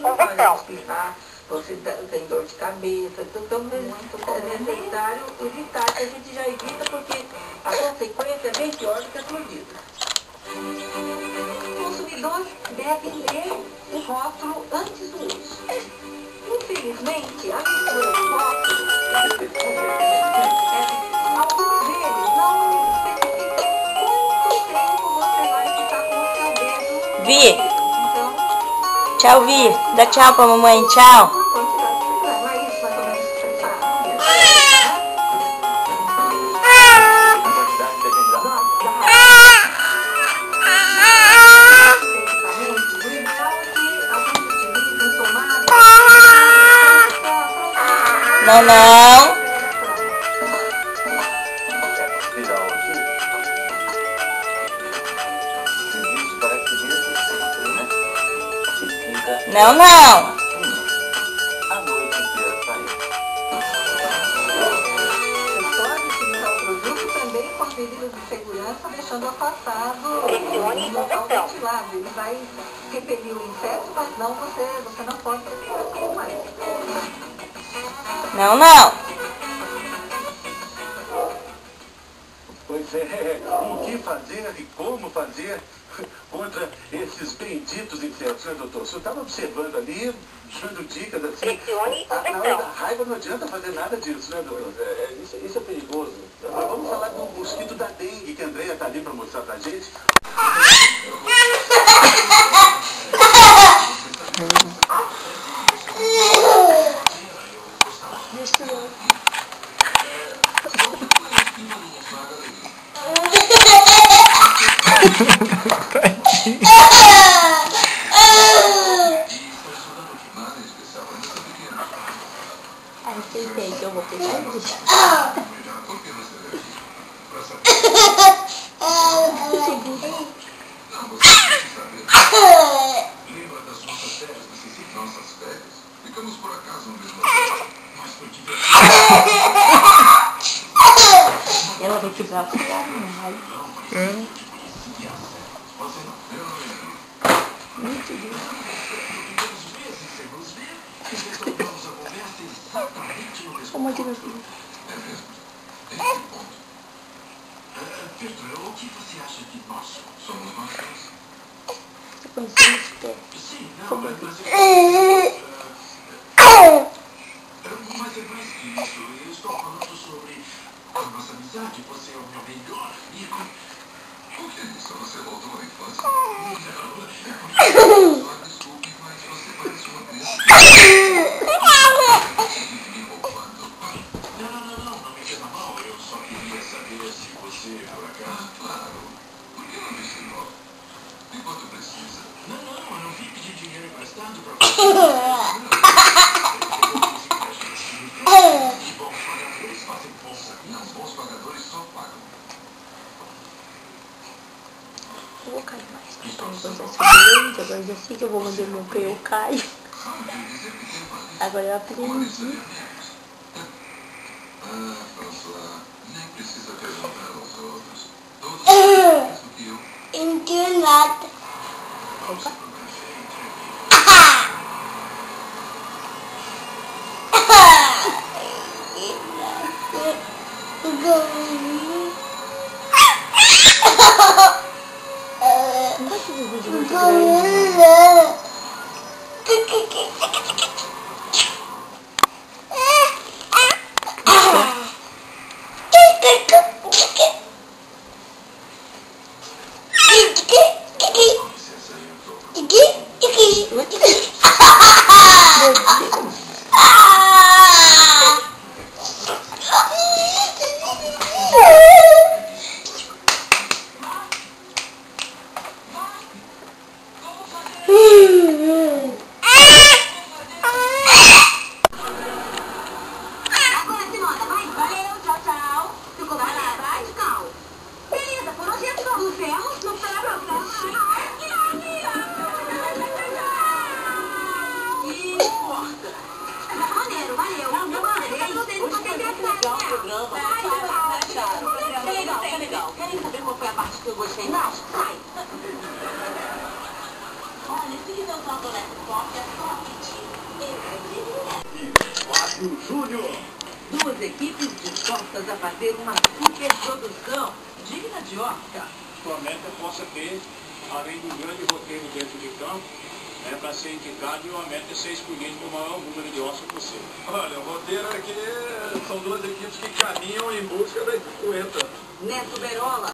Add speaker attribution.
Speaker 1: convecção.
Speaker 2: Espirrar, você tem dor de cabeça, então é necessário evitar, que a gente já evita porque a consequência é bem pior do que a mordida. O consumidor deve ler o rótulo antes do uso. Infelizmente, a leitura do rótulo, alguns deles não especificam quanto tempo você vai ficar com o seu dedo.
Speaker 3: Vi.
Speaker 2: Então,
Speaker 3: Tchau, Vi. Dá tchau pra mamãe. Tchau. Não, não. Não, não.
Speaker 2: A noite inteira saiu. Você pode utilizar o produto também com medidas de segurança, deixando afastado
Speaker 1: Pressione
Speaker 2: no local
Speaker 1: convecção.
Speaker 2: ventilado. Ele vai repelir o inseto, mas não você não pode ter mais.
Speaker 3: Não, não.
Speaker 4: Pois é, o que fazer e como fazer contra esses benditos insetos, né, doutor? O senhor estava observando ali, dando dicas assim.
Speaker 1: Pressione
Speaker 4: Na hora da
Speaker 1: convecção.
Speaker 4: raiva não adianta fazer nada disso, né, doutor? Isso é perigoso. Agora vamos falar do mosquito da dengue, que a Andréia está ali para mostrar pra gente.
Speaker 3: Aceitei que eu vou pegar isso.
Speaker 5: Lembra das nossas férias? Necessita nossas férias? Ficamos por acaso no mesmo hotel, mas foi divertido.
Speaker 3: Ela vai quebrar o celular, não vai.
Speaker 5: Você não, eu não lembro.
Speaker 3: Muito bem.
Speaker 5: Todos os meses sem nos ver, e retomamos a conversa exatamente no mesmo
Speaker 3: Como é que
Speaker 5: ponto.
Speaker 3: meu filho?
Speaker 5: É mesmo? Esse ponto. Pedro, o que você acha que nós somos nós dois?
Speaker 3: Você conheceu esse pé?
Speaker 5: Sim, não,
Speaker 3: Como é
Speaker 5: mas
Speaker 3: que...
Speaker 5: mas é mais que isso. Eu estou falando sobre a nossa amizade. Você é o meu melhor amigo. O que é isso? Você voltou à infância? Não, é porque... Só desculpe, mas você parece uma criança. Me roubando. Não me entenda mal. Eu só queria saber se você, por acaso... Claro. Por que não me ensinou? Enquanto precisa. Não, eu não vim pedir dinheiro emprestado pra você. E bons pagadores fazem bolsa. Não, bons pagadores só pagam.
Speaker 3: Eu vou cair mais. Agora já sei que eu vou mandar meu pé, eu caio. Agora eu aprendi.
Speaker 5: Ah, François, nem precisa perguntar aos outros. Todos sabem o mesmo que eu.
Speaker 6: Não nada.
Speaker 3: Opa. Não gosto de vídeo muito grande.
Speaker 2: Legal. Querem saber qual foi a parte que eu gostei mais? Sai! Olha, se quiser usar o boneco forte, é forte.
Speaker 4: Fábio Júnior.
Speaker 2: Duas equipes dispostas a fazer uma superprodução digna de Oscar.
Speaker 1: Que o América possa ter, além do grande roteiro dentro de campo, para ser indicado e o América ser escolhido com o maior número de Oscar possível.
Speaker 5: Olha, o roteiro aqui são duas equipes que caminham em busca da 50.
Speaker 2: Neto Berola.